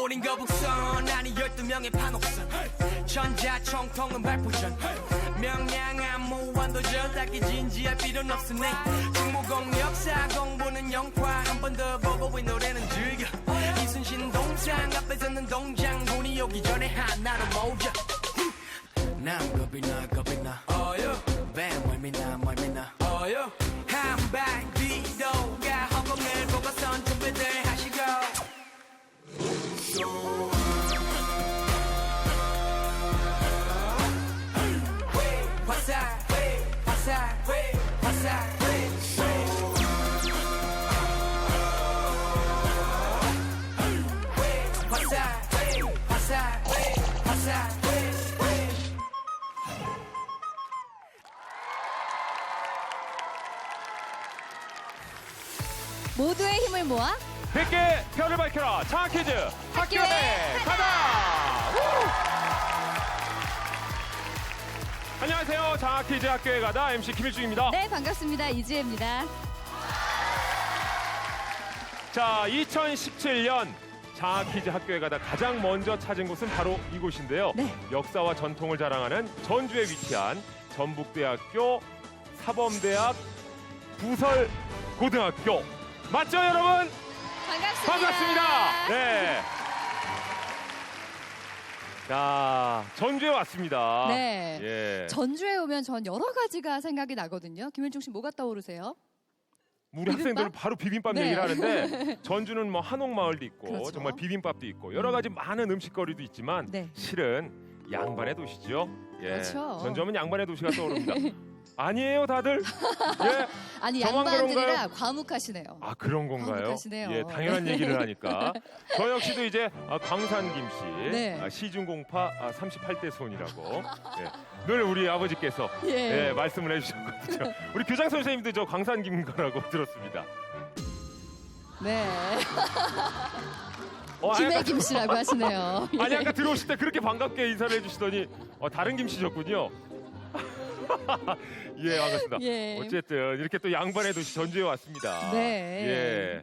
우린 거북선 아니 12명의 판옥선 전자총통은 발포전 명량한 무한도전 딱히 진지할 필요는 없으네 중무공역 사공부는 영화 한 번 더 보고 이 노래는 즐겨 이순신 동상 앞에서는 동장군이 오기 전에 하나로 모자 난 겁이 나 뱀 멀미나 한발 뒤로 가 허공을 보고선 준비들 하시고 화살 모두의 힘을 모아 100개 별을 밝혀라. 장학 퀴즈 학교에 가다. 안녕하세요. 장학 퀴즈 학교에 가다 MC 김일중입니다. 네, 반갑습니다. 이지혜입니다. 자, 2017년 장학 퀴즈 학교에 가다 가장 먼저 찾은 곳은 바로 이곳인데요. 네. 역사와 전통을 자랑하는 전주에 위치한 전북대학교 사범대학 부설고등학교. 맞죠, 여러분? 반갑습니다. 네. 자, 전주에 왔습니다. 네. 예. 전주에 오면 전 여러 가지가 생각이 나거든요. 김일중 씨 뭐가 떠오르세요? 우리 학생들은 바로 비빔밥 네. 얘기를 하는데 전주는 뭐 한옥마을도 있고 그렇죠. 정말 비빔밥도 있고 여러 가지 많은 음식거리도 있지만 네. 실은 양반의 도시죠. 예. 그렇죠. 전주하면 양반의 도시가 떠오릅니다. 아니에요, 다들? 예. 아니, 저만 양반들이라 그런가요? 과묵하시네요. 아, 그런 건가요? 과묵하시네요. 예, 당연한 얘기를 하니까. 저 역시도 이제 광산 김씨, 네. 시중공파 38대 손이라고 예, 늘 우리 아버지께서 예. 예, 말씀을 해주셨거든요. 우리 교장 선생님도 저 광산 김인 거라고 들었습니다. 네. 아니, 김혜김 씨라고 하시네요. 아니 아까 들어오실 때 그렇게 반갑게 인사를 해주시더니 다른 김씨셨군요. 예, 반갑습니다. 예. 어쨌든 이렇게 또 양반의 도시 전주에 왔습니다. 네. 예.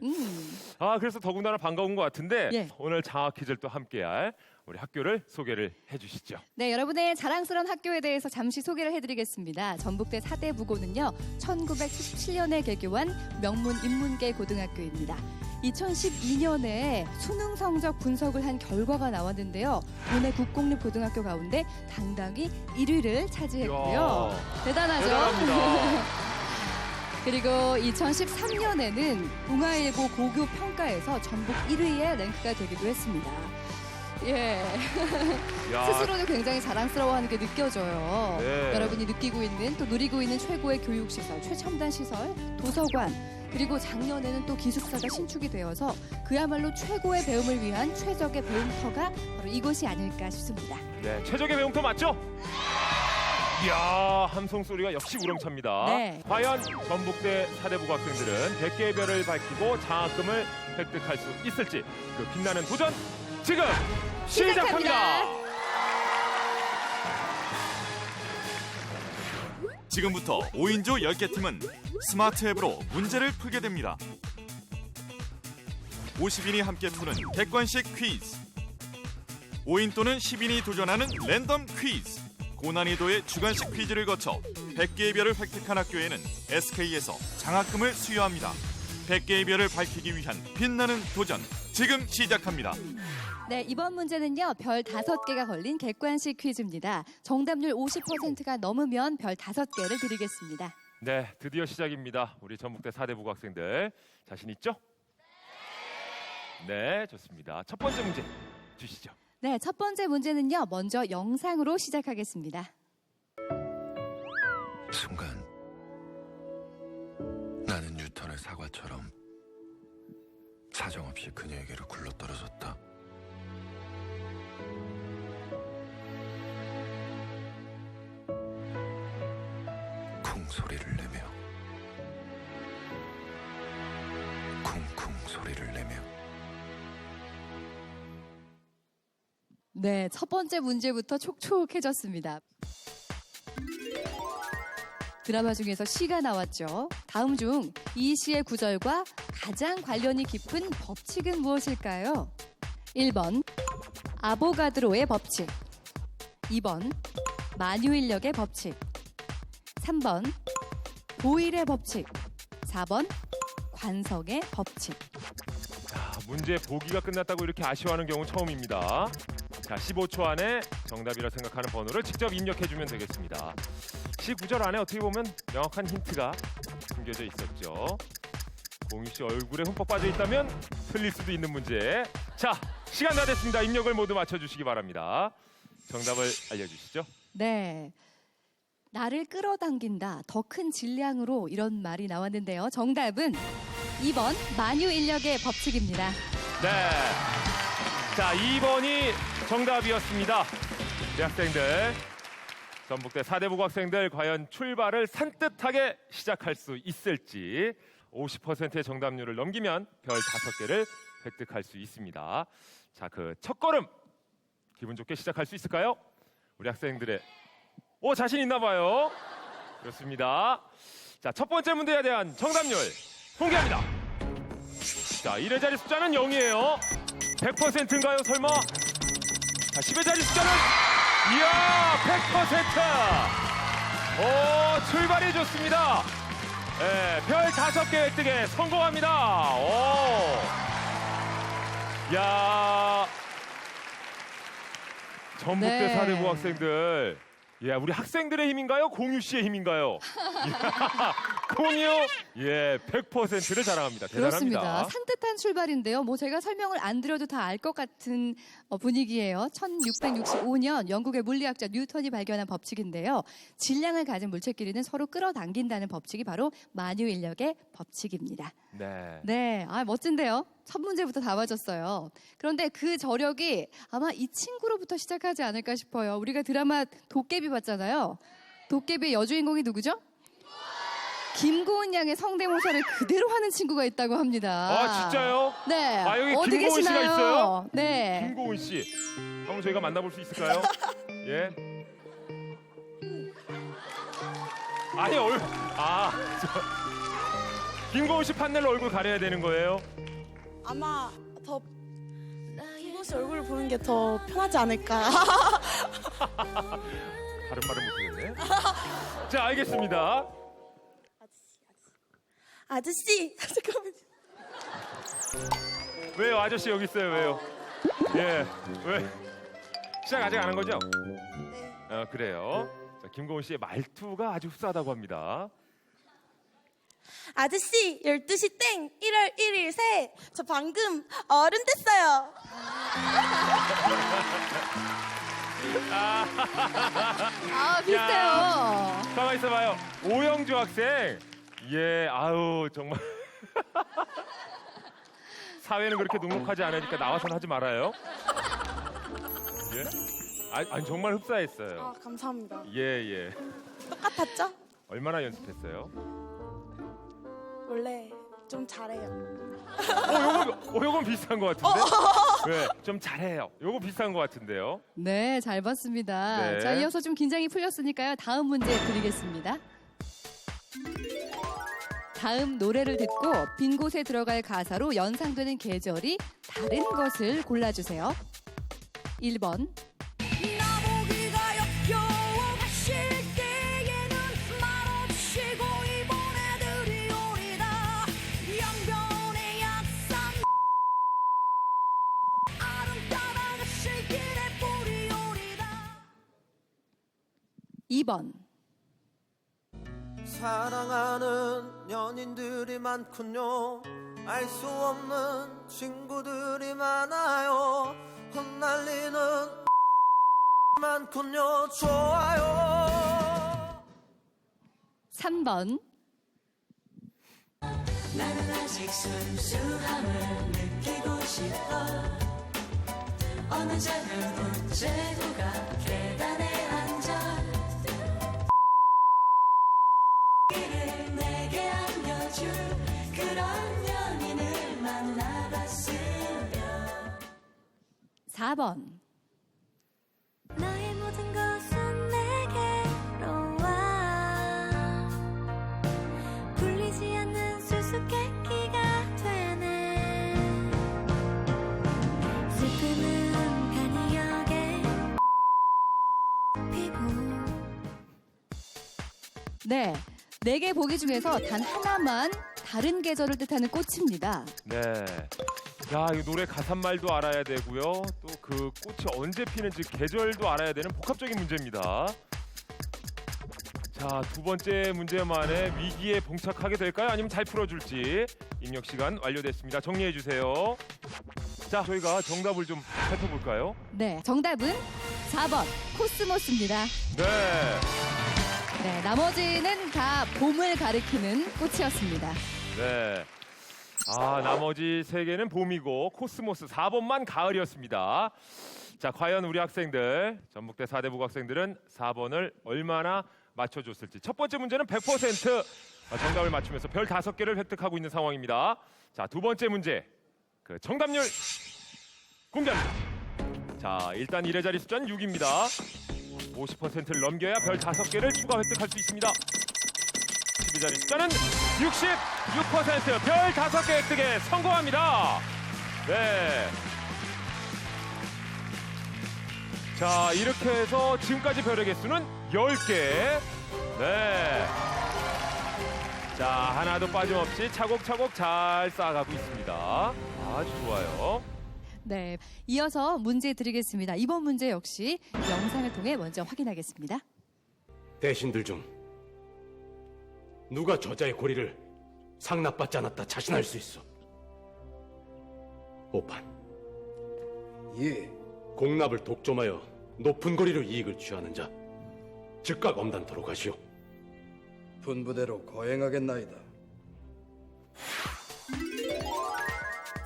그래서 더군다나 반가운 것 같은데 예. 오늘 장학 퀴즈를 또 함께할 우리 학교를 소개를 해주시죠. 네, 여러분의 자랑스러운 학교에 대해서 잠시 소개를 해드리겠습니다. 전북대 사대부고는요, 1977년에 개교한 명문 인문계 고등학교입니다. 2012년에 수능 성적 분석을 한 결과가 나왔는데요. 국내 국공립고등학교 가운데 당당히 1위를 차지했고요. 대단하죠? 대단합니다. 그리고 2013년에는 동아일보 고교 평가에서 전북 1위에 랭크가 되기도 했습니다. 예. 야, 스스로도 굉장히 자랑스러워하는 게 느껴져요. 네. 여러분이 느끼고 있는 또 누리고 있는 최고의 교육시설, 최첨단 시설, 도서관, 그리고 작년에는 또 기숙사가 신축이 되어서 그야말로 최고의 배움을 위한 최적의 배움터가 바로 이곳이 아닐까 싶습니다. 네, 최적의 배움터 맞죠? 이야, 함성 소리가 역시 우렁찹니다. 네. 과연 전북대 사대부고 학생들은 100개의 별을 밝히고 장학금을 획득할 수 있을지 그 빛나는 도전 지금 시작합니다. 지금부터 5인조 10개 팀은 스마트 앱으로 문제를 풀게 됩니다. 50인이 함께 푸는 객관식 퀴즈. 5인 또는 10인이 도전하는 랜덤 퀴즈. 고난이도의 주관식 퀴즈를 거쳐 100개의 별을 획득한 학교에는 SK에서 장학금을 수여합니다. 100개의 별을 밝히기 위한 빛나는 도전 지금 시작합니다. 네, 이번 문제는요, 별 5개가 걸린 객관식 퀴즈입니다. 정답률 50%가 넘으면 별 5개를 드리겠습니다. 네, 드디어 시작입니다. 우리 전북대 사대부고 학생들 자신 있죠? 네, 좋습니다. 첫 번째 문제 주시죠. 네, 첫 번째 문제는요, 먼저 영상으로 시작하겠습니다. 순간 나는 뉴턴의 사과처럼 사정없이 그녀에게로 굴러떨어졌다. 쿵 소리를 내며 쿵쿵 소리를 내며 네, 첫 번째 문제부터 촉촉해졌습니다. 드라마 중에서 시가 나왔죠. 다음 중 이 시의 구절과 가장 관련이 깊은 법칙은 무엇일까요? 1번 아보가드로의 법칙, 2번 만유인력의 법칙, 3번 보일의 법칙, 4번 관성의 법칙. 자, 문제 보기가 끝났다고 이렇게 아쉬워하는 경우 처음입니다. 자, 15초 안에 정답이라 생각하는 번호를 직접 입력해주면 되겠습니다. 시 구절 안에 어떻게 보면 명확한 힌트가 숨겨져 있었죠. 공유 씨 얼굴에 흠뻑 빠져 있다면 틀릴 수도 있는 문제. 자, 시간 다 됐습니다. 입력을 모두 맞춰주시기 바랍니다. 정답을 알려주시죠. 네. 나를 끌어당긴다. 더 큰 질량으로 이런 말이 나왔는데요. 정답은 2번 만유인력의 법칙입니다. 네. 자, 2번이 정답이었습니다. 우리 학생들, 전북대 4대부고 학생들 과연 출발을 산뜻하게 시작할 수 있을지 50%의 정답률을 넘기면 별 5개를 획득할 수 있습니다. 자, 그 첫 걸음 기분 좋게 시작할 수 있을까요? 우리 학생들의 자신 있나 봐요. 그렇습니다. 자, 첫 번째 문제에 대한 정답률 공개합니다. 자, 1의 자리 숫자는 0이에요. 100%인가요, 설마? 자, 10의 자리 숫자는 이야, 100%! 출발이 좋습니다. 네, 별 5개 획득에 성공합니다. 야, 전북대 네. 4대부 학생들. 예, 우리 학생들의 힘인가요? 공유 씨의 힘인가요? 공유, 100%를 자랑합니다. 대단합니다. 그렇습니다. 산뜻한 출발인데요. 뭐 제가 설명을 안 드려도 다 알 것 같은 분위기예요. 1665년 영국의 물리학자 뉴턴이 발견한 법칙인데요. 질량을 가진 물체끼리는 서로 끌어당긴다는 법칙이 바로 만유인력의 법칙입니다. 네. 네, 멋진데요. 첫 문제부터 다 맞았어요. 그런데 그 저력이 아마 이 친구로부터 시작하지 않을까 싶어요. 우리가 드라마 도깨비 봤잖아요. 도깨비의 여주인공이 누구죠? 김고은 양의 성대모사를 그대로 하는 친구가 있다고 합니다. 아, 진짜요? 네. 여기 어디 김고은 씨가 계시나요? 있어요? 네. 김고은 씨. 한번 저희가 만나볼 수 있을까요? 예. 아니, 김고은 씨 판넬로 얼굴 가려야 되는 거예요? 아마 더 김고은 씨 얼굴을 보는 게 더 편하지 않을까. 다른 말은 못하겠네. 자, 알겠습니다. 아저씨, 잠깐만요. 왜요? 아저씨 여기 있어요. 왜요? 예. 왜? 시작 아직 안 한 거죠? 네. 그래요. 자, 김고은 씨의 말투가 아주 흡사하다고 합니다. 아저씨, 12시 땡, 1월 1일 새. 저 방금 어른 됐어요. 비슷해요. 가만 있어봐요. 오영주 학생. 예, 아우 정말 사회는 그렇게 녹록하지 않으니까 나와서는 하지 말아요. 예? 아니 정말 흡사했어요. 감사합니다. 예. 똑같았죠? 얼마나 연습했어요? 원래 좀 잘해요. 요건 비슷한 것 같은데? 왜? 좀 잘해요. 요거 비슷한 것 같은데요? 네, 잘 봤습니다. 네. 자, 이어서 좀 긴장이 풀렸으니까요. 다음 문제 드리겠습니다. 다음 노래를 듣고 빈 곳에 들어갈 가사로 연상되는 계절이 다른 것을 골라주세요. 1번 나보기가 역겨워 가실 때에는 말없이 고이 보내드리 오리다 양변의 약산 아름다다 가실 길에 뿌리 오리다 2번 사랑하는 연인들이 많군요. 알 수 없는 친구들이 많아요. 흩날리는 많군요. 좋아요. 3번 나는 아직 순수함을 느끼고 싶어 어느 작은 우체국가 계단에 앉아 길을 내게 안겨줄 그런 연인을 만나봤으면 4번 나의 모든 것은 내게로 와 불리지 않는 수수께끼가 되네 슬픈 네, 4개 보기 중에서 단 하나만 다른 계절을 뜻하는 꽃입니다. 네. 야, 이 노래 가사말도 알아야 되고요. 또 그 꽃이 언제 피는지 계절도 알아야 되는 복합적인 문제입니다. 자, 두 번째 문제만에 위기에 봉착하게 될까요? 아니면 잘 풀어줄지. 입력 시간 완료됐습니다. 정리해 주세요. 자, 저희가 정답을 좀 살펴볼까요? 네, 정답은 4번 코스모스입니다. 네. 네, 나머지는 다 봄을 가리키는 꽃이었습니다. 네. 아, 나머지 3개는 봄이고 코스모스 4번만 가을이었습니다. 자, 과연 우리 학생들, 전북대 4대 북학생들은 4번을 얼마나 맞춰줬을지. 첫 번째 문제는 100% 정답을 맞추면서 별 5개를 획득하고 있는 상황입니다. 자, 두 번째 문제. 그 정답률 공개합니다. 자, 일단 1의 자리 숫자는 6입니다. 50%를 넘겨야 별 5개를 추가 획득할 수 있습니다. 12 자리 숫자는 66%, 별 5개 획득에 성공합니다. 네. 자, 이렇게 해서 지금까지 별의 개수는 10개. 네. 자, 하나도 빠짐없이 차곡차곡 잘 쌓아가고 있습니다. 아주 좋아요. 네, 이어서 문제 드리겠습니다. 이번 문제 역시 영상을 통해 먼저 확인하겠습니다. 대신들 중 누가 저자의 고리를 상납받지 않았다 자신할 수 있어? 오판. 예, 공납을 독점하여 높은 고리로 이익을 취하는 자 즉각 엄단토록 하시오. 분부대로 거행하겠나이다.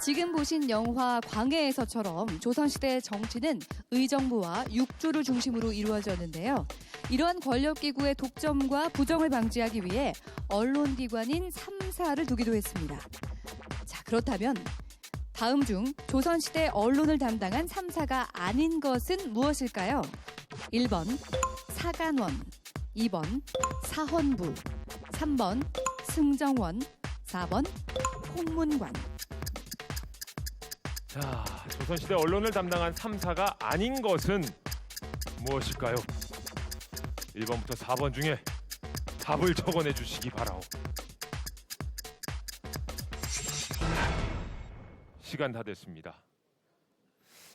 지금 보신 영화 광해에서처럼 조선시대 정치는 의정부와 육조를 중심으로 이루어졌는데요. 이러한 권력기구의 독점과 부정을 방지하기 위해 언론기관인 3사를 두기도 했습니다. 자, 그렇다면 다음 중 조선시대 언론을 담당한 3사가 아닌 것은 무엇일까요? 1번 사간원, 2번 사헌부, 3번 승정원, 4번 홍문관. 자, 조선시대 언론을 담당한 3사가 아닌 것은 무엇일까요? 1번부터 4번 중에 답을 적어내 주시기 바라오. 시간 다 됐습니다.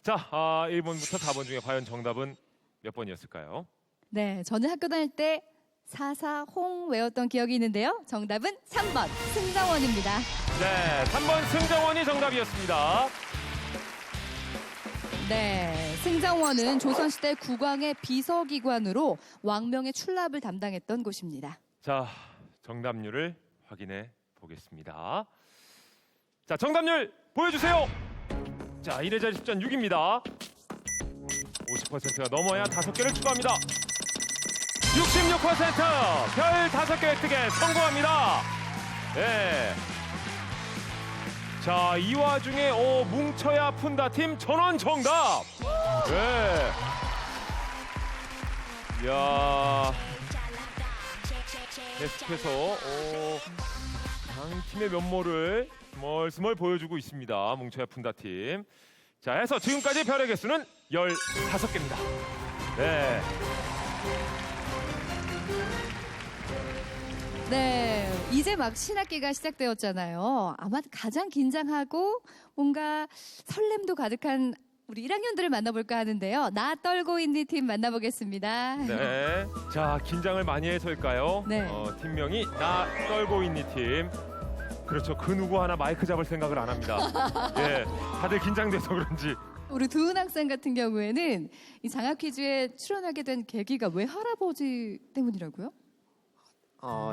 자, 1번부터 4번 중에 과연 정답은 몇 번이었을까요? 네, 저는 학교 다닐 때 사사홍 외웠던 기억이 있는데요. 정답은 3번 승정원입니다. 네, 3번 승정원이 정답이었습니다. 네, 승정원은 조선시대 국왕의 비서기관으로 왕명의 출납을 담당했던 곳입니다. 자, 정답률을 확인해 보겠습니다. 자, 정답률 보여주세요. 자, 1의 자리 숫자는 6입니다. 50%가 넘어야 5개를 추가합니다. 66%! 별 5개 획득에 성공합니다. 네. 자, 이 와중에 뭉쳐야 푼다 팀 전원 정답. 네. 이야. 계속해서 양 팀의 면모를 스멀스멀 보여주고 있습니다. 뭉쳐야 푼다 팀. 자, 해서 지금까지 별의 개수는 15개입니다. 네. 네, 이제 막 신학기가 시작되었잖아요. 아마 가장 긴장하고 뭔가 설렘도 가득한 우리 1학년들을 만나볼까 하는데요. 나 떨고 있니 팀 만나보겠습니다. 네. 자, 긴장을 많이 해서일까요? 네. 팀명이 나 떨고 있니 팀. 그렇죠. 그 누구 하나 마이크 잡을 생각을 안 합니다. 예, 다들 긴장돼서 그런지. 우리 두은 학생 같은 경우에는 이 장학 퀴즈에 출연하게 된 계기가 외할아버지 때문이라고요?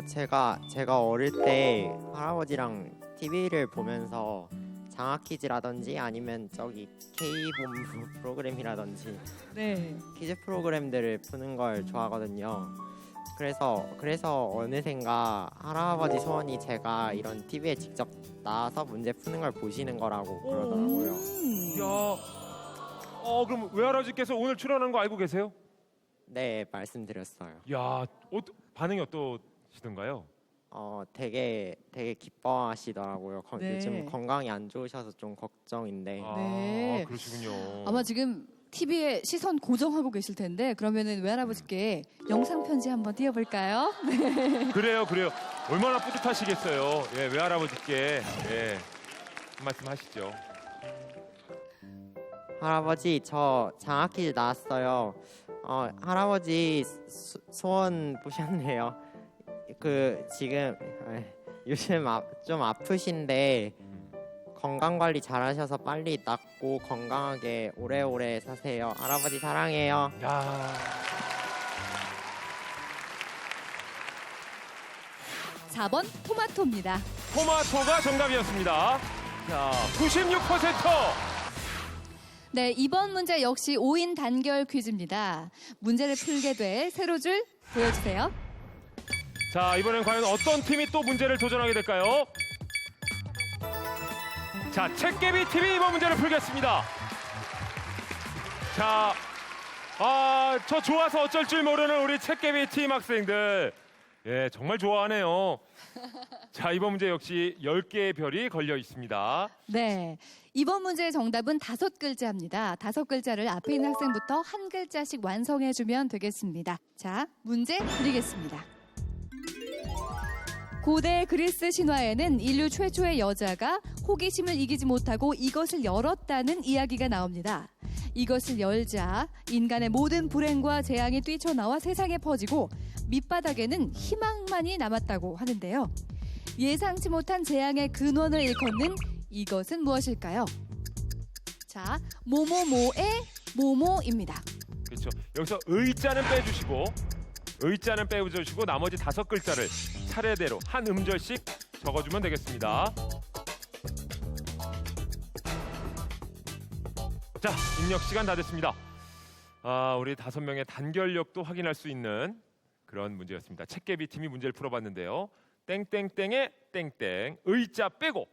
제가 어릴 때 할아버지랑 TV를 보면서 장학 퀴즈라든지 아니면 저기 K본부 프로그램이라든지 네. 퀴즈 프로그램들을 푸는 걸 좋아하거든요. 그래서 어느샌가 할아버지 소원이 제가 이런 TV에 직접 나와서 문제 푸는 걸 보시는 거라고 그러더라고요. 야, 그럼 외할아버지께서 오늘 출연한 거 알고 계세요? 네, 말씀드렸어요. 야, 반응이 어떠시던가요? 되게 기뻐하시더라고요. 네. 요즘 건강이 안 좋으셔서 좀 걱정인데. 네. 그러시군요. 아마 지금 TV에 시선 고정하고 계실 텐데 그러면은 외할아버지께 영상 편지 한번 띄워볼까요? 네. 그래요. 얼마나 뿌듯하시겠어요. 예, 외할아버지께 예, 한 말씀 하시죠. 할아버지 저 장학 퀴즈 나왔어요. 할아버지 소원 보셨네요. 그 지금 요즘 좀 아프신데 건강 관리 잘하셔서 빨리 낫고 건강하게 오래오래 사세요. 할아버지 사랑해요. 야. 4번 토마토입니다. 토마토가 정답이었습니다. 자, 96%. 네, 이번 문제 역시 5인 단결 퀴즈입니다. 문제를 풀게 돼 세로줄 보여주세요. 자, 이번엔 과연 어떤 팀이 또 문제를 도전하게 될까요? 자, 책개비 팀이 이번 문제를 풀겠습니다. 자, 저 좋아서 어쩔 줄 모르는 우리 책개비 팀 학생들. 예, 정말 좋아하네요. 자, 이번 문제 역시 10개의 별이 걸려 있습니다. 네, 이번 문제의 정답은 5글자입니다. 5글자를 앞에 있는 학생부터 한 글자씩 완성해주면 되겠습니다. 자, 문제 드리겠습니다. 고대 그리스 신화에는 인류 최초의 여자가 호기심을 이기지 못하고 이것을 열었다는 이야기가 나옵니다. 이것을 열자 인간의 모든 불행과 재앙이 뛰쳐나와 세상에 퍼지고 밑바닥에는 희망만이 남았다고 하는데요. 예상치 못한 재앙의 근원을 일컫는 이것은 무엇일까요? 자, 모모모의 모모입니다. 그렇죠. 여기서 의자는 빼주시고 나머지 5글자를 차례대로 한 음절씩 적어주면 되겠습니다. 자, 입력 시간 다 됐습니다. 우리 5명의 단결력도 확인할 수 있는 그런 문제였습니다. 책개비 팀이 문제를 풀어봤는데요. 땡땡땡의 땡땡 의자 빼고.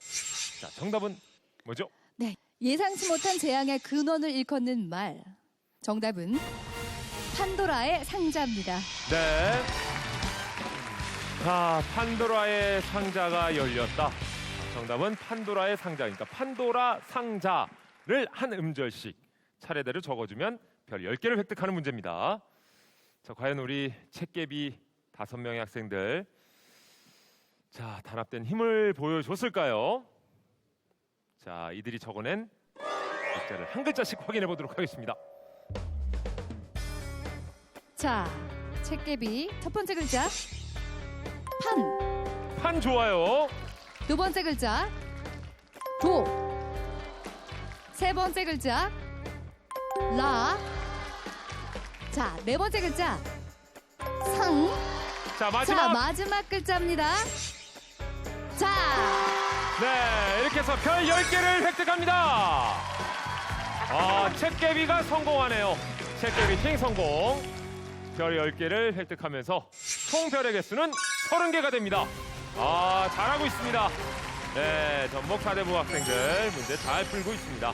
자, 정답은 뭐죠? 네, 예상치 못한 재앙의 근원을 일컫는 말. 정답은 판도라의 상자입니다. 네. 자, 판도라의 상자가 열렸다. 정답은 판도라의 상자. 그러니까 판도라 상자를 한 음절씩 차례대로 적어주면 별 10개를 획득하는 문제입니다. 자, 과연 우리 책개비 5명의 학생들, 자, 단합된 힘을 보여줬을까요? 자, 이들이 적어낸 글자를 한 글자씩 확인해 보도록 하겠습니다. 자, 책개비 첫 번째 글자 판 좋아요. 두 번째 글자 도. 세 번째 글자 라. 자, 네 번째 글자 상. 자, 자, 마지막 글자입니다. 자, 네, 이렇게 해서 별 10개를 획득합니다. 책개비가 성공하네요. 책개비 팀 성공. 별 10개를 획득하면서 총 별의 개수는 30개가 됩니다. 잘하고 있습니다. 네, 전북 사대부 학생들 문제 잘 풀고 있습니다.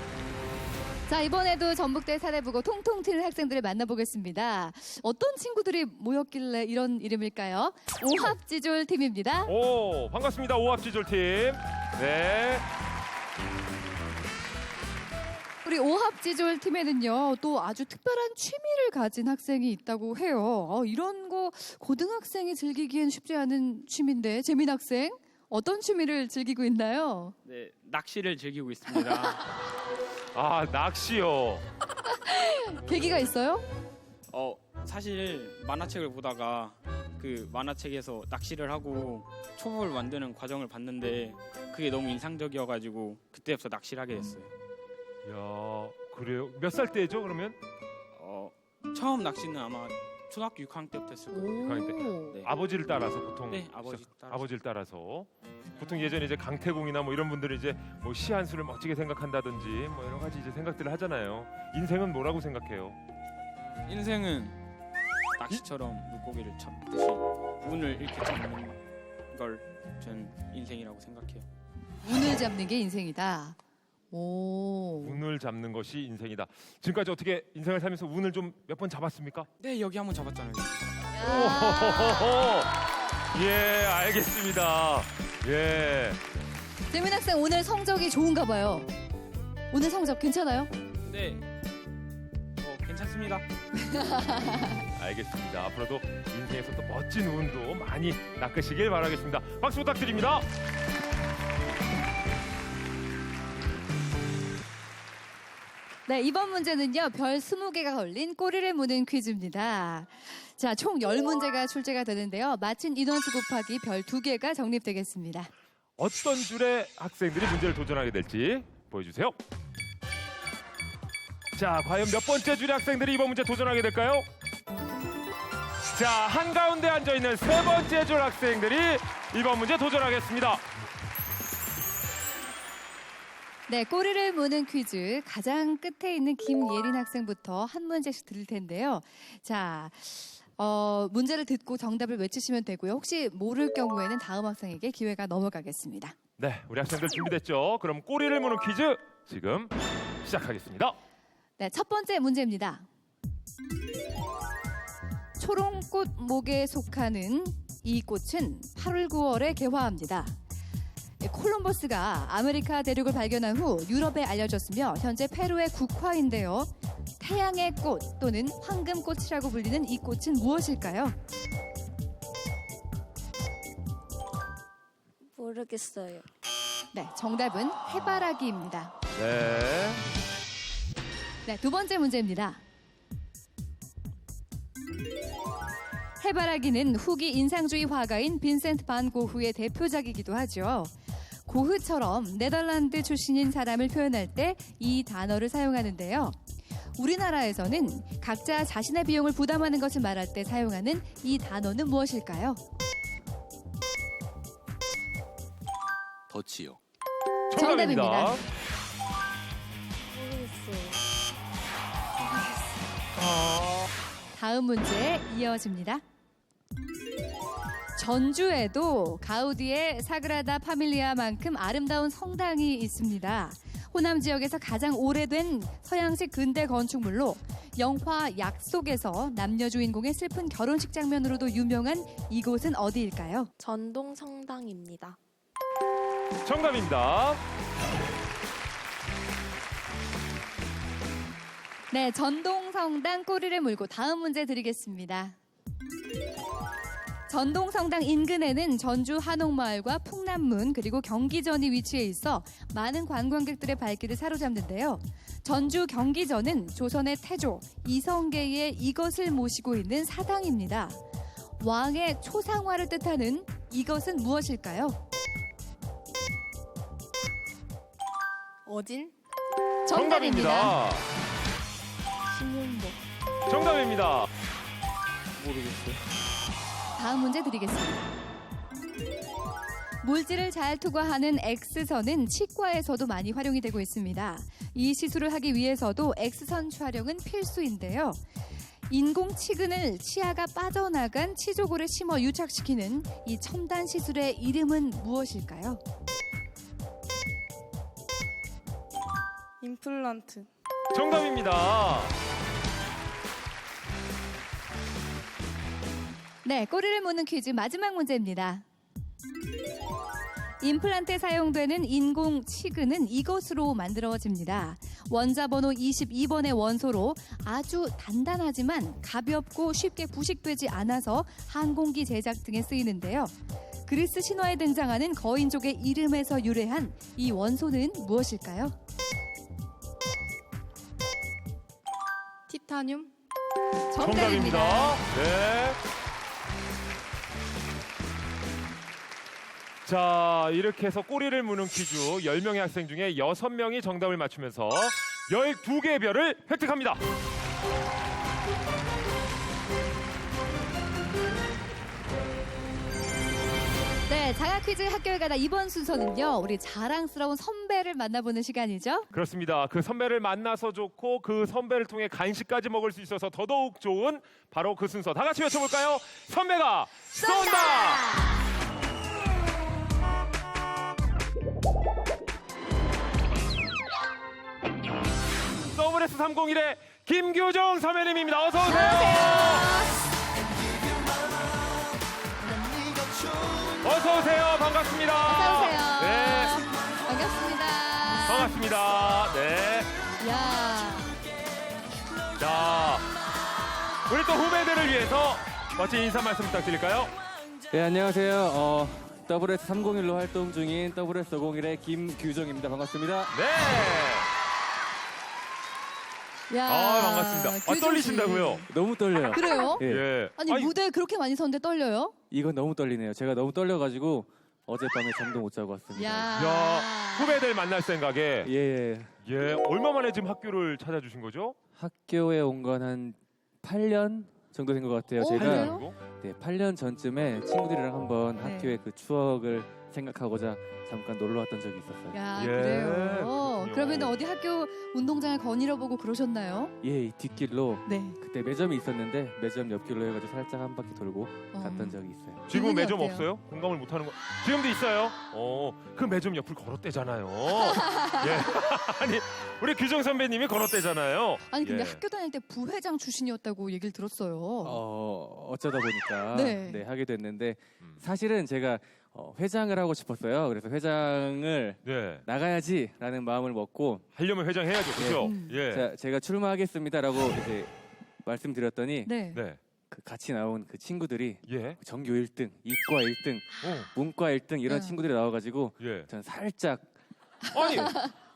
자, 이번에도 전북대 사대부고 통통 튀는 학생들을 만나보겠습니다. 어떤 친구들이 모였길래 이런 이름일까요? 오합지졸 팀입니다. 오, 반갑습니다. 오합지졸 팀. 네. 우리 오합지졸 팀에는요, 또 아주 특별한 취미를 가진 학생이 있다고 해요. 이런 거 고등학생이 즐기기엔 쉽지 않은 취미인데, 재민 학생 어떤 취미를 즐기고 있나요? 네, 낚시를 즐기고 있습니다. 낚시요. 계기가 있어요? 사실 만화책을 보다가 그 만화책에서 낚시를 하고 초밥을 만드는 과정을 봤는데 그게 너무 인상적이어가지고 그때부터 낚시를 하게 됐어요. 야, 그래요? 몇 살 때죠, 그러면? 처음 낚시는 아마 초등학교 6학년 때부터 했을 거예요. 네. 네. 아버지를 따라서 보통. 네, 아버지를 따라서. 보통 예전에 이제 강태공이나 뭐 이런 분들은 이제 뭐 시 한 수를 멋지게 생각한다든지 뭐 여러 가지 이제 생각들을 하잖아요. 인생은 뭐라고 생각해요? 인생은 낚시처럼 물고기를 잡듯이 운을 이렇게 잡는 걸 전 인생이라고 생각해요. 운을 잡는 게 인생이다. 오. 운을 잡는 것이 인생이다. 지금까지 어떻게 인생을 살면서 운을 좀 몇 번 잡았습니까? 네, 여기 한번 잡았잖아요. 예, 알겠습니다. 예. 재민 학생 오늘 성적이 좋은가 봐요. 오늘 성적 괜찮아요? 네, 괜찮습니다. 알겠습니다. 앞으로도 인생에서 또 멋진 운도 많이 낚으시길 바라겠습니다. 박수 부탁드립니다. 네, 이번 문제는요. 별 20개가 걸린 꼬리를 무는 퀴즈입니다. 자, 총 10문제가 출제가 되는데요. 맞힌 인원수 곱하기 별 2개가 적립되겠습니다. 어떤 줄의 학생들이 문제를 도전하게 될지 보여주세요. 자, 과연 몇 번째 줄의 학생들이 이번 문제 도전하게 될까요? 자, 한가운데 앉아있는 3번째 줄 학생들이 이번 문제 도전하겠습니다. 네, 꼬리를 무는 퀴즈 가장 끝에 있는 김예린 학생부터 한 문제씩 드릴 텐데요. 자, 문제를 듣고 정답을 외치시면 되고요. 혹시 모를 경우에는 다음 학생에게 기회가 넘어가겠습니다. 네, 우리 학생들 준비됐죠? 그럼 꼬리를 무는 퀴즈 지금 시작하겠습니다. 네, 첫 번째 문제입니다. 초롱꽃 목에 속하는 이 꽃은 8월, 9월에 개화합니다. 콜럼버스가 아메리카 대륙을 발견한 후 유럽에 알려졌으며 현재 페루의 국화인데요. 태양의 꽃 또는 황금꽃이라고 불리는 이 꽃은 무엇일까요? 모르겠어요. 네, 정답은 해바라기입니다. 네. 네, 두 번째 문제입니다. 해바라기는 후기 인상주의 화가인 빈센트 반 고흐의 대표작이기도 하죠. 고흐처럼 네덜란드 출신인 사람을 표현할 때 이 단어를 사용하는데요. 우리나라에서는 각자 자신의 비용을 부담하는 것을 말할 때 사용하는 이 단어는 무엇일까요? 덫이요. 정답입니다. 모르겠어요. 다음 문제 이어집니다. 전주에도 가우디의 사그라다 파밀리아만큼 아름다운 성당이 있습니다. 호남 지역에서 가장 오래된 서양식 근대 건축물로 영화 약속에서 남녀 주인공의 슬픈 결혼식 장면으로도 유명한 이곳은 어디일까요? 전동성당입니다. 정답입니다. 네, 전동성당 꼬리를 물고 다음 문제 드리겠습니다. 전동성당 인근에는 전주 한옥마을과 풍남문 그리고 경기전이 위치해 있어 많은 관광객들의 발길을 사로잡는데요. 전주 경기전은 조선의 태조 이성계의 이것을 모시고 있는 사당입니다. 왕의 초상화를 뜻하는 이것은 무엇일까요? 어진? 정답입니다. 신윤복. 정답입니다. 모르겠어요. 다음 문제 드리겠습니다. 물질을 잘 투과하는 X선은 치과에서도 많이 활용이 되고 있습니다. 이 시술을 하기 위해서도 X선 촬영은 필수인데요. 인공치근을 치아가 빠져나간 치조골에 심어 유착시키는 이 첨단 시술의 이름은 무엇일까요? 임플란트. 정답입니다. 네, 꼬리를 무는 퀴즈 마지막 문제입니다. 임플란트에 사용되는 인공치근은 이것으로 만들어집니다. 원자번호 22번의 원소로 아주 단단하지만 가볍고 쉽게 부식되지 않아서 항공기 제작 등에 쓰이는데요. 그리스 신화에 등장하는 거인족의 이름에서 유래한 이 원소는 무엇일까요? 티타늄. 정답입니다. 네. 자, 이렇게 해서 꼬리를 무는 퀴즈 10명의 학생 중에 6명이 정답을 맞추면서 12개의 별을 획득합니다. 네, 장학 퀴즈 학교에 가다 이번 순서는요. 우리 자랑스러운 선배를 만나보는 시간이죠. 그렇습니다. 그 선배를 만나서 좋고 그 선배를 통해 간식까지 먹을 수 있어서 더더욱 좋은 바로 그 순서. 다 같이 외쳐볼까요? 선배가 쏜다! WS 301의 김규정 선배님입니다. 어서 오세요. 어서 오세요. 반갑습니다. 어서 오세요. 네, 반갑습니다. 반갑습니다. 네. 야, 자, 우리 또 후배들을 위해서 멋진 인사 말씀 부탁드릴까요? 네, 안녕하세요. WS301로 활동 중인 WS501의 김규정입니다. 반갑습니다. 네. 야, 반갑습니다. 규정 씨. 떨리신다고요? 너무 떨려요. 그래요? 예. 예. 아니 무대 그렇게 많이 섰는데 떨려요? 이건 너무 떨리네요. 제가 너무 떨려가지고 어젯밤에 잠도 못 자고 왔습니다. 야, 후배들 만날 생각에 예. 예, 얼마 만에 지금 학교를 찾아주신 거죠? 학교에 온 건 한 8년 정도 된 것 같아요. 제가 그래요? 네, 8년 전쯤에 친구들이랑 한번 네. 학교의 그 추억을 생각하고자 잠깐 놀러 왔던 적이 있었어요. 야, 예, 그래요. 그렇군요. 그러면 어디 학교 운동장을 거닐어보고 그러셨나요? 예, 이 뒷길로 네. 그때 매점이 있었는데 매점 옆길로 해가지고 살짝 한 바퀴 돌고 갔던 적이 있어요. 지금은 기분이 매점 어때요? 없어요? 공감을 못하는 거. 지금도 있어요? 그 매점 옆을 걸었대잖아요. 예. 아니, 우리 규정 선배님이 걸었대잖아요. 아니 근데 예. 학교 다닐 때 부회장 출신이었다고 얘기를 들었어요. 어쩌다 보니까 네. 하게 됐는데 사실은 제가 회장을 하고 싶었어요. 그래서 회장을 네. 나가야지라는 마음을 먹고 하려면 회장 해야죠, 그죠? 예. 제가 출마하겠습니다라고 이제 말씀드렸더니 네. 네. 그 같이 나온 그 친구들이 예. 전교 1등, 이과 1등, 문과 1등 이런 네. 친구들이 나와가지고 예. 전 살짝 아니,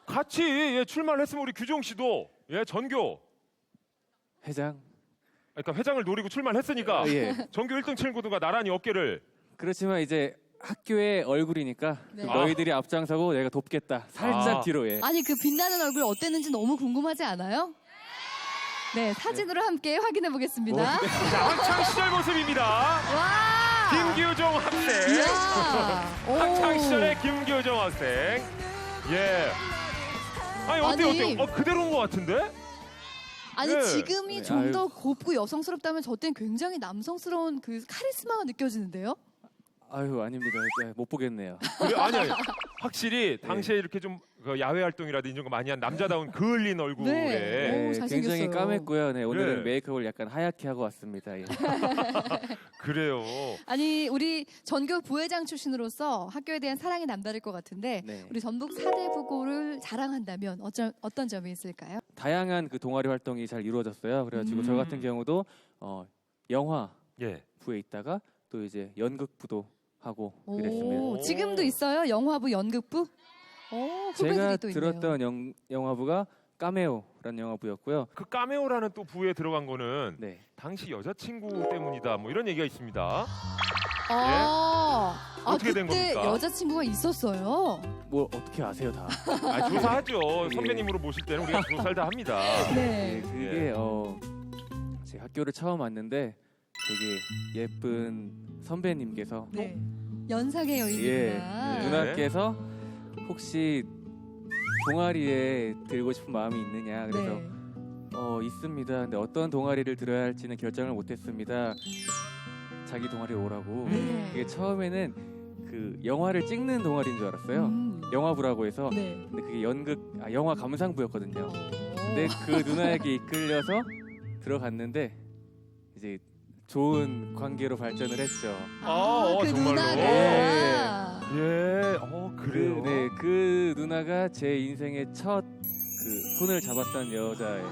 같이 출마를 했으면 우리 규정 씨도 전교. 회장. 그러니까 회장을 노리고 출마를 했으니까 예. 전교 1등 친구들과 나란히 어깨를. 그렇지만 이제 학교의 얼굴이니까 네. 너희들이 앞장서고 내가 돕겠다. 살짝 뒤로 예. 아니 그 빛나는 얼굴 어땠는지 너무 궁금하지 않아요? 네, 사진으로 함께 확인해 보겠습니다. 자, 학창 시절 모습입니다. 와! 김규정 학생. 이야! 학창 오. 시절의 김규정 학생. 예. 아니 어때요? 그대로인 것 같은데? 아니 네. 지금이 네, 좀 아유. 더 곱고 여성스럽다면 저 땐 굉장히 남성스러운 그 카리스마가 느껴지는데요? 아유 아닙니다. 못 보겠네요. 그래, 아니 확실히 당시에 이렇게 좀 그 야외 활동이라든지 이런 거 많이 한 남자다운 그을린 얼굴에 네. 오, 잘생겼어요. 굉장히 까맸고요. 네, 오늘은 네. 메이크업을 약간 하얗게 하고 왔습니다. 예. 그래요. 아니 우리 전교 부회장 출신으로서 학교에 대한 사랑이 남다를 것 같은데 네. 우리 전북 4대 부고를 자랑한다면 어떤 점이 있을까요? 다양한 그 동아리 활동이 잘 이루어졌어요. 그래가지고 저 같은 경우도 영화 예. 부에 있다가 또 이제 연극부도 하고 그랬습니다. 오, 지금도 있어요? 영화부, 연극부? 오, 후배들이 제가 또 있네요. 들었던 영화부가 까메오라는 영화부였고요. 그 까메오라는 또 부에 들어간 거는 네. 당시 여자친구 때문이다. 뭐 이런 얘기가 있습니다. 그때 어떻게 된 겁니까? 여자친구가 있었어요? 뭐 어떻게 아세요 다? 아, 조사하죠. 예. 선배님으로 모실 때는 우리가 조사를 다 합니다. 네. 네, 그게 제 학교를 처음 왔는데 되게 예쁜 선배님께서 네. 연상의 여인이구나. 누나께서 혹시 동아리에 들고 싶은 마음이 있느냐 그래서 네. 있습니다. 근데 어떤 동아리를 들어야 할지는 결정을 못했습니다. 자기 동아리 오라고. 네. 그게 처음에는 그 영화를 찍는 동아리인 줄 알았어요. 영화부라고 해서. 네. 근데 그게 영화 감상부였거든요. 근데 그 누나에게 이끌려서 들어갔는데 이제 좋은 관계로 발전을 했죠. 그 정말로. 누나가. 그래요. 그 누나가 제 인생의 첫 그 손을 잡았던 여자예요.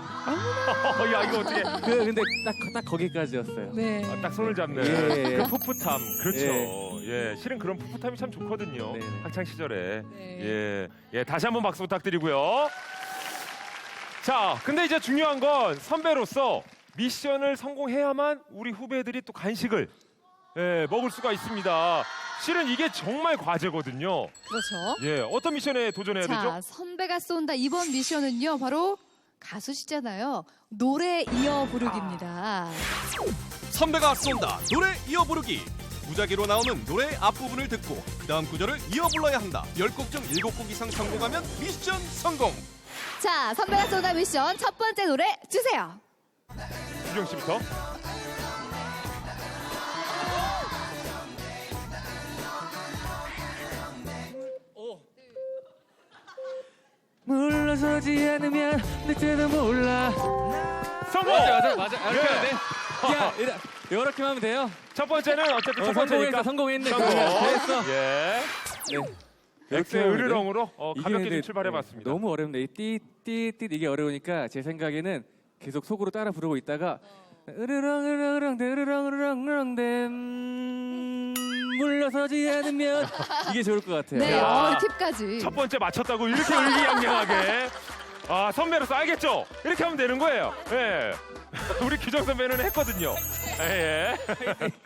야, 이거 어떻게? 근데 딱 거기까지였어요. 네. 딱 손을 잡는 예. 그 풋풋함. 그렇죠. 예. 실은 그런 풋풋함이 참 좋거든요. 네. 학창 시절에. 네. 예, 다시 한번 박수 부탁드리고요. 자, 근데 이제 중요한 건 선배로서 미션을 성공해야만 우리 후배들이 또 간식을 먹을 수가 있습니다. 실은 이게 정말 과제거든요. 그렇죠. 예, 어떤 미션에 도전해야 자, 되죠? 선배가 쏜다. 이번 미션은요. 바로 가수시잖아요. 노래 이어 부르기입니다. 선배가 쏜다 노래 이어 부르기. 무작위로 나오는 노래의 앞부분을 듣고 그 다음 구절을 이어 불러야 한다. 10곡 중 7곡 이상 성공하면 미션 성공. 자, 선배가 쏜다 미션 첫 번째 노래 주세요. 유정 씨부터. 물러서지 않으면 늦지도 몰라. 성공! 맞아. 이렇게 하면 돼. 이렇게만 하면 돼요. 첫 번째는 어차피 첫 번째니까 성공했네. 성공. 됐어. 예. 네. 엑스의 으르렁으로 가볍게 근데 좀 출발해봤습니다. 너무 어렵네. 띠띠띠 이게 어려우니까 제 생각에는 계속 속으로 따라 부르고 있다가 으르렁 드르렁 물러서지 않으면 이게 좋을 것 같아요. 네, 야. 팁까지. 첫 번째 맞췄다고 이렇게 의기양양하게. 아, 선배로서 알겠죠? 이렇게 하면 되는 거예요. 예. 우리 규정 선배는 했거든요. 예.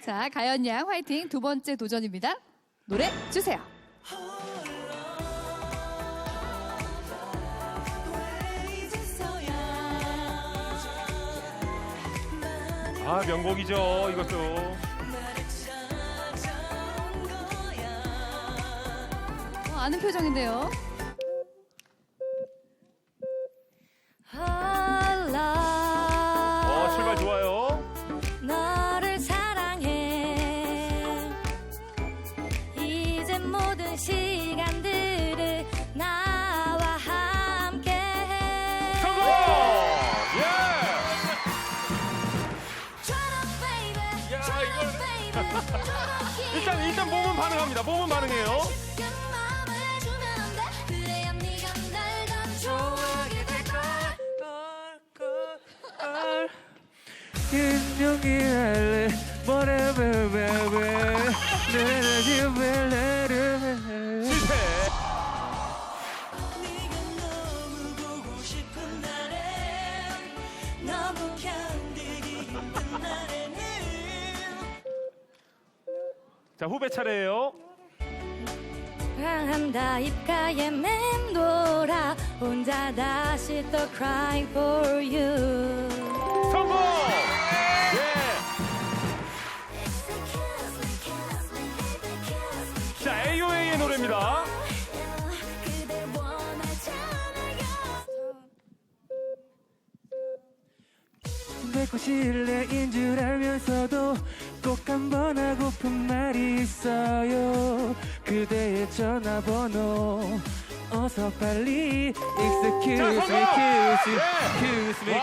자, 가연 양 화이팅. 두 번째 도전입니다. 노래 주세요. 아, 명곡이죠, 이것도. 아는 표정인데요. 출발 좋아요. 너를 사랑해 이제 모든 시간들을 나와 함께해 성공! 예! 일단 몸은 반응합니다. 몸은 반응해요. 인용이 할래 whatever baby 실패. 너무 견디기 힘든 날에는 자, 후배 차례예요. 한다 입가에 맴돌아 혼자 다시 또 cry for you 성공! 예. 자, AOA의 노래입니다. 그대 원하잖아요 뱉고 실례인 줄 알면서도 꼭 한번 하고픈 말이 있어요. 그대의 전화번호 어서 빨리 excuse me excuse me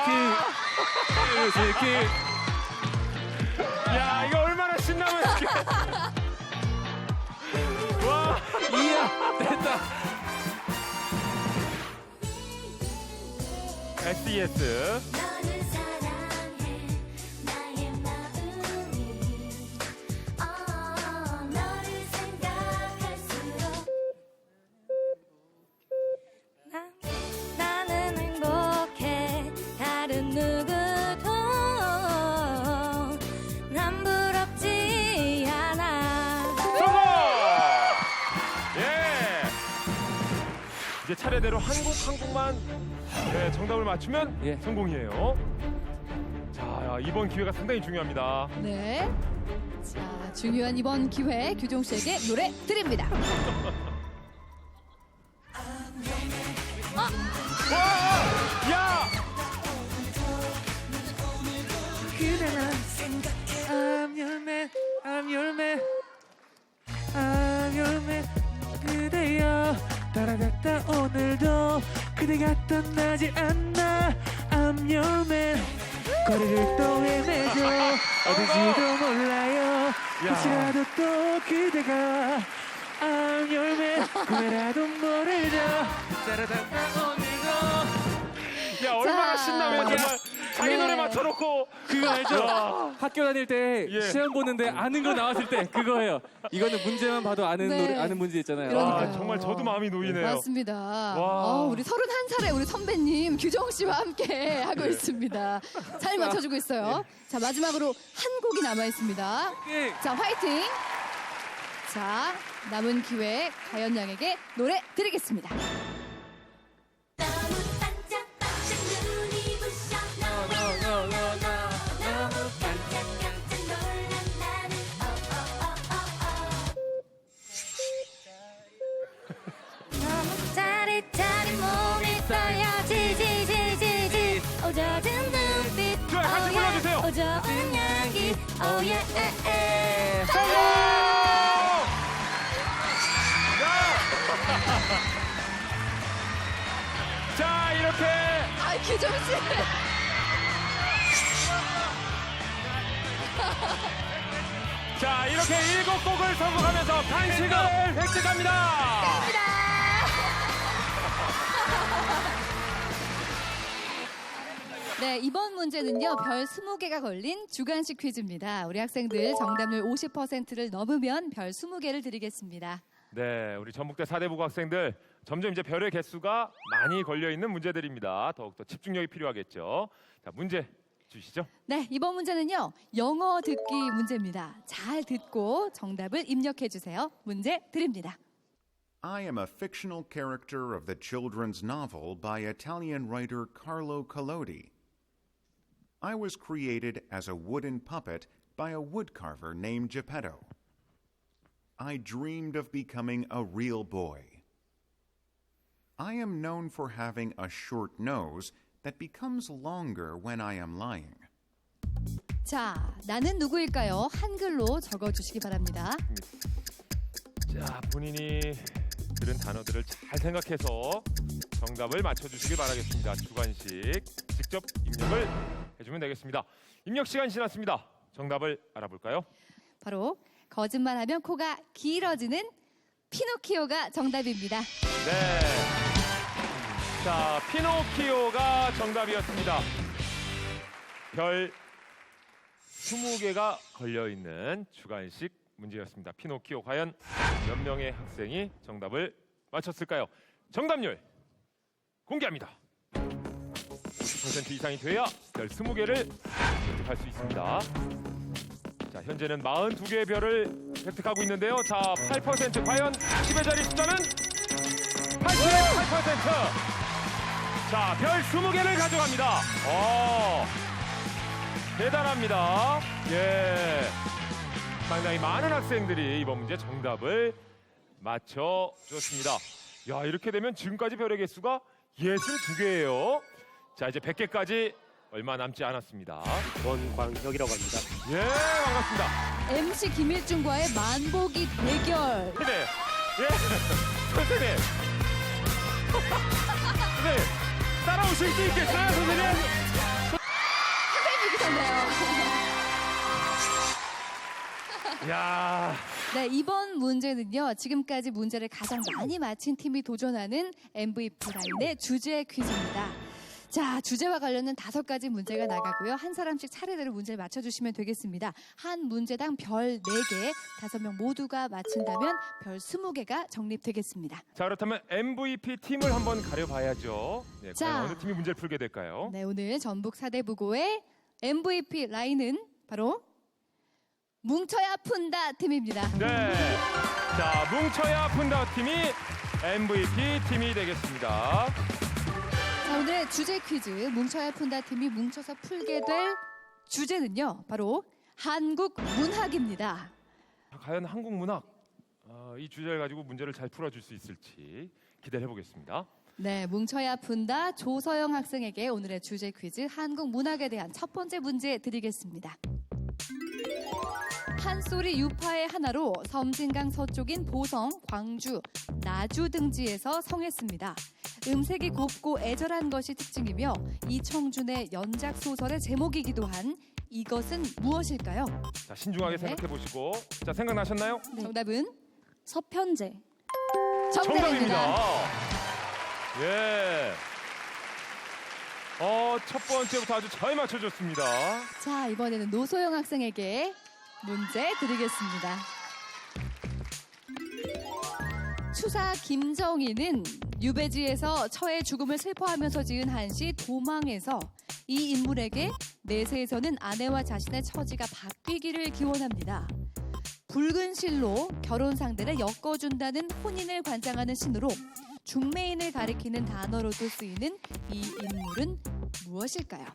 야, 이거 얼마나 신나면 이렇게. 와. 이야 됐다. SES. 너를 사랑해 나의 마음이 너를 생각할수록 나는 행복해 다른 누구도 난 부럽지 않아 성공! 예. 이제 차례대로 한 곡만 네, 정답을 맞추면 예. 성공이에요. 자, 이번 기회가 상당히 중요합니다. 네. 자, 중요한 이번 기회 규종 씨에게 노래 드립니다. 와! 야! 그대만 I'm your man I'm your man I'm your man 그대여 따라갔다 오늘도 그대가 떠나지 않나 I'm your man 거리를 또 헤매죠 어딘지도 몰라요 혹시라도 또 그대가 I'm your man 꿈에라도 모르죠 따라갔다 오늘도 야, 얼마나 자. 신나면 정말 자기 네. 노래 맞춰놓고. 그거 알죠? 와. 학교 다닐 때 예. 시험 보는데 아는 거 나왔을 때 그거예요. 이거는 문제만 봐도 아는 네. 노래 아는 문제 있잖아요. 그러니까요. 아, 정말 저도 마음이 놓이네요. 맞습니다. 우리 31살의 우리 선배님 규정 씨와 함께 하고 있습니다. 잘 맞춰주고 있어요. 자, 마지막으로 한 곡이 남아 있습니다. 예. 자, 화이팅! 자, 남은 기회 가연 양에게 노래 드리겠습니다. 너무 반짝반짝 눈이 부셔 너무 깜짝깜짝 놀란 나는 너무 짜릿짜릿 몸이 떨려 지지지지지 오저든 눈빛 좋아요, 같이 불러주세요. 오저은 향기 오예 자, 이렇게 아, 규정 씨! 자, 이렇게 7곡을 성공하면서 간식을 획득합니다. 네, 이번 문제는요. 별 20개가 걸린 주관식 퀴즈입니다. 우리 학생들 정답률 50%를 넘으면 별 20개를 드리겠습니다. 네, 우리 전북대 4대 부고 학생들 점점 이제 별의 개수가 많이 걸려 있는 문제들입니다. 더욱더 집중력이 필요하겠죠. 자, 문제 주시죠. 네, 이번 문제는요. 영어 듣기 문제입니다. 잘 듣고 정답을 입력해 주세요. 문제 드립니다. I am a fictional character of the children's novel by Italian writer Carlo Collodi. I was created as a wooden puppet by a woodcarver named Geppetto. I dreamed of becoming a real boy. I am known for having a short nose that becomes longer when I am lying. 자, 나는 누구일까요? 한글로 적어주시기 바랍니다. 자, 본인이 들은 단어들을 잘 생각해서 정답을 맞춰주시길 바라겠습니다. 주관식 직접 입력을 해주면 되겠습니다. 입력 시간 지났습니다. 정답을 알아볼까요? 바로 거짓말하면 코가 길어지는 피노키오가 정답입니다. 네. 자, 피노키오가 정답이었습니다. 별 20개가 걸려있는 주관식 문제였습니다. 피노키오 과연 몇 명의 학생이 정답을 맞췄을까요? 정답률 공개합니다. 50% 이상이 돼야 별 20개를 획득할 수 있습니다. 자, 현재는 42개의 별을 획득하고 있는데요. 자, 8% 과연 10의 자리 숫자는 88%. 자, 별 20개를 가져갑니다. 대단합니다. 예. 상당히 많은 학생들이 이번 문제 정답을 맞춰주었습니다. 야, 이렇게 되면 지금까지 별의 개수가 62개예요. 자, 이제 100개까지 얼마 남지 않았습니다. 권광혁이라고 합니다. 예, 반갑습니다. MC 김일중과의 만보기 대결. 네. 예. 선생님. 선생님, 따라오실 수 있겠어요, 선생님? 선생님이셨네요. 야. 네, 이번 문제는요. 지금까지 문제를 가장 많이 맞힌 팀이 도전하는 MVP 라인의 주제 퀴즈입니다. 자, 주제와 관련된 5가지 문제가 나가고요. 한 사람씩 차례대로 문제를 맞춰주시면 되겠습니다. 한 문제당 별 4개, 5명 모두가 맞힌다면 별 20개가 적립되겠습니다. 자, 그렇다면 MVP 팀을 한번 가려봐야죠. 네, 자. 과연 어느 팀이 문제를 풀게 될까요? 네, 오늘 전북 4대 부고의 MVP 라인은 바로 뭉쳐야 푼다 팀입니다. 네. 자, 뭉쳐야 푼다 팀이 MVP 팀이 되겠습니다. 자, 오늘의 주제 퀴즈 뭉쳐야 푼다 팀이 뭉쳐서 풀게 될 주제는요. 바로 한국 문학입니다. 과연 한국 문학 이 주제를 가지고 문제를 잘 풀어줄 수 있을지 기대를 해보겠습니다. 네, 뭉쳐야 푼다 조서영 학생에게 오늘의 주제 퀴즈 한국 문학에 대한 첫 번째 문제 드리겠습니다. 한소리 유파의 하나로 섬진강 서쪽인 보성, 광주, 나주 등지에서 성했습니다. 음색이 곱고 애절한 것이 특징이며 이청준의 연작 소설의 제목이기도 한 이것은 무엇일까요? 자, 신중하게 생각해 보시고. 자, 생각나셨나요? 네. 정답은 서편제. 정답입니다. 예. 첫 번째부터 아주 잘 맞춰줬습니다. 자, 이번에는 노소영 학생에게 문제 드리겠습니다. 추사 김정희는 유배지에서 처의 죽음을 슬퍼하면서 지은 한시 도망에서 이 인물에게 내세에서는 아내와 자신의 처지가 바뀌기를 기원합니다. 붉은 실로 결혼 상대를 엮어준다는 혼인을 관장하는 신으로 중매인을 가리키는 단어로도 쓰이는 이 인물은 무엇일까요?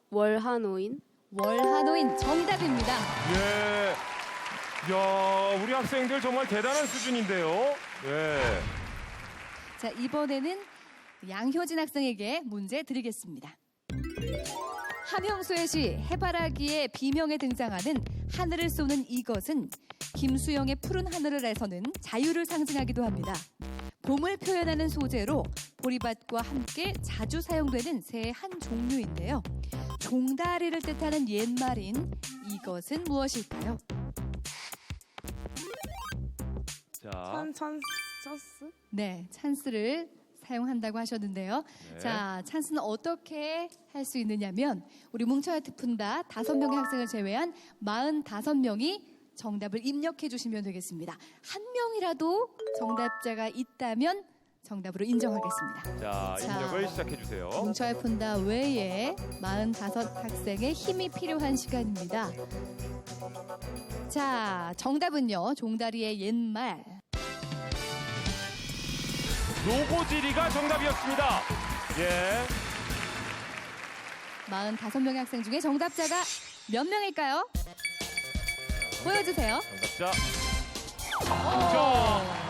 월하노인. 월하노인 정답입니다. 예. 야, 우리 학생들 정말 대단한 수준인데요. 예. 자, 이번에는 양효진 학생에게 문제 드리겠습니다. 함영소의 시 해바라기의 비명에 등장하는 하늘을 쏘는 이것은 김수영의 푸른 하늘을에서는 자유를 상징하기도 합니다. 봄을 표현하는 소재로 보리밭과 함께 자주 사용되는 새의 한 종류인데요. 종다리를 뜻하는 옛말인 이것은 무엇일까요? 자, 찬스? 네, 찬스를 사용한다고 하셨는데요. 네. 자, 찬스는 어떻게 할 수 있느냐면 우리 뭉쳐야 푼다 5명의 학생을 제외한 45명이 정답을 입력해 주시면 되겠습니다. 한 명이라도 정답자가 있다면 정답으로 인정하겠습니다. 자, 입력을 시작해 주세요. 뭉쳐야 푼다 외에 45 학생의 힘이 필요한 시간입니다. 자, 정답은요. 종다리의 옛말. 노고지리가 정답이었습니다. 예. 45명의 학생 중에 정답자가 몇 명일까요? 보여주세요. 정답자.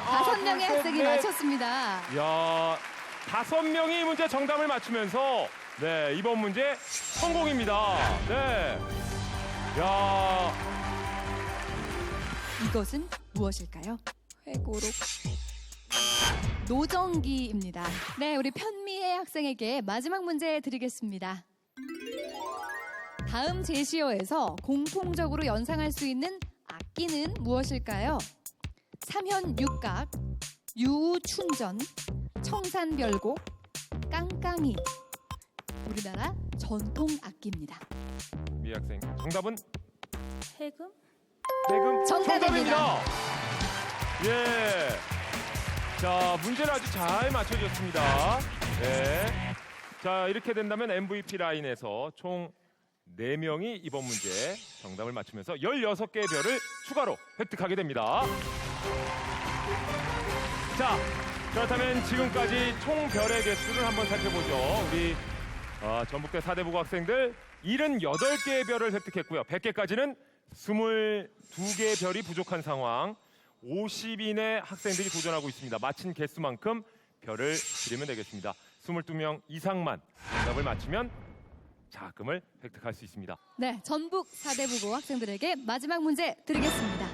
5명의 학생이 맞췄습니다. 야, 5명이 문제 정답을 맞추면서 네, 이번 문제 성공입니다. 네. 야. 이것은 무엇일까요? 회고록. 노정기입니다. 네, 우리 편미애 학생에게 마지막 문제 드리겠습니다. 다음 제시어에서 공통적으로 연상할 수 있는 악기는 무엇일까요? 삼현육각, 유우춘전, 청산별곡, 깡깡이. 우리나라 전통 악기입니다. 미 학생 정답은 해금? 대금 정답입니다. 예. 자, 문제를 아주 잘 맞춰줬습니다. 네. 자, 이렇게 된다면 MVP 라인에서 총 4명이 이번 문제 정답을 맞추면서 16개의 별을 추가로 획득하게 됩니다. 자, 그렇다면 지금까지 총 별의 개수를 한번 살펴보죠. 우리 전북대 4대 부고 학생들 78개의 별을 획득했고요. 100개까지는 22개의 별이 부족한 상황. 50인의 학생들이 도전하고 있습니다. 맞힌 개수만큼 별을 드리면 되겠습니다. 22명 이상만 정답을 맞추면 장학금을 획득할 수 있습니다. 네, 전북 4대 부고 학생들에게 마지막 문제 드리겠습니다.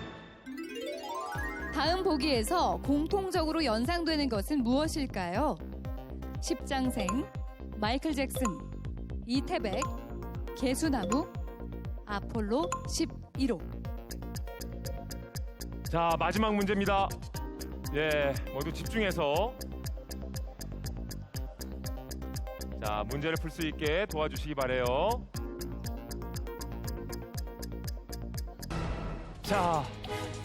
다음 보기에서 공통적으로 연상되는 것은 무엇일까요? 십장생, 마이클 잭슨, 이태백, 개수나무, 아폴로 11호. 자, 마지막 문제입니다. 예, 모두 집중해서 자, 문제를 풀 수 있게 도와주시기 바래요. 자,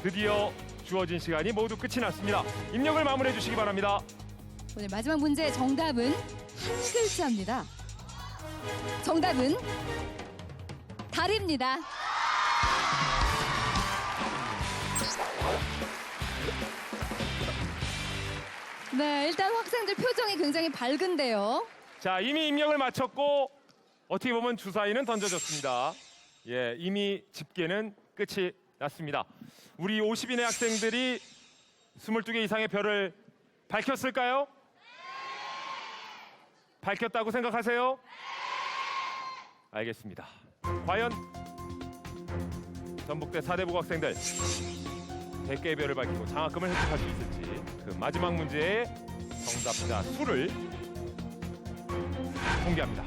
드디어 주어진 시간이 모두 끝이 났습니다. 입력을 마무리해 주시기 바랍니다. 오늘 마지막 문제 정답은 한 글자입니다. 정답은 달입니다. 네, 일단 학생들 표정이 굉장히 밝은데요. 자, 이미 입력을 마쳤고 어떻게 보면 주사위는 던져졌습니다. 예, 이미 집계는 끝이 났습니다. 우리 50인의 학생들이 22개 이상의 별을 밝혔을까요? 밝혔다고 생각하세요? 알겠습니다. 과연 전북대 4대 부고 학생들 100개의 별을 밝히고 장학금을 획득할 수 있을지 그 마지막 문제의 정답자 수를 공개합니다.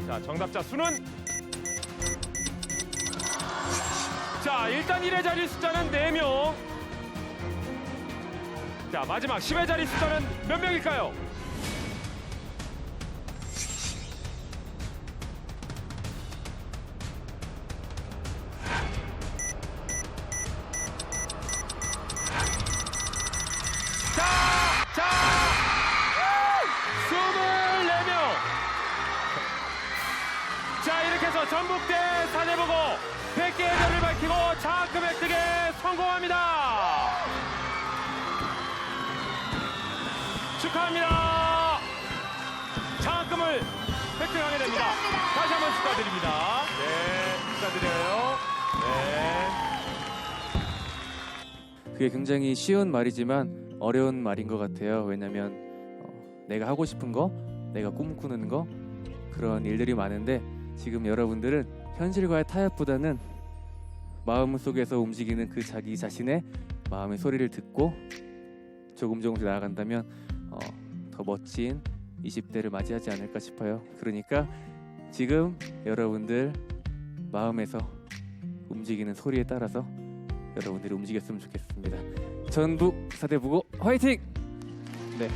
자, 정답자 수는 자, 일단 1의 자리 숫자는 4명. 자, 마지막 10의 자리 숫자는 몇 명일까요? 자, 24명. 자, 이렇게 해서 전북대 4대 부고 100개의 별을 밝히고 장학금 획득에 성공합니다. 축하합니다. 장학금을 획득하게 됩니다. 다시 한번 축하드립니다. 네, 축하드려요. 네. 그게 굉장히 쉬운 말이지만 어려운 말인 것 같아요. 왜냐하면 내가 하고 싶은 거, 내가 꿈꾸는 거 그런 일들이 많은데 지금 여러분들은 현실과의 타협보다는 마음속에서 움직이는 그 자기 자신의 마음의 소리를 듣고 조금 조금씩 나아간다면 더 멋진 20대를 맞이하지 않을까 싶어요. 그러니까 지금 여러분들 마음에서 움직이는 소리에 따라서 여러분들이 움직였으면 좋겠습니다. 전북 사대부고 화이팅! 네.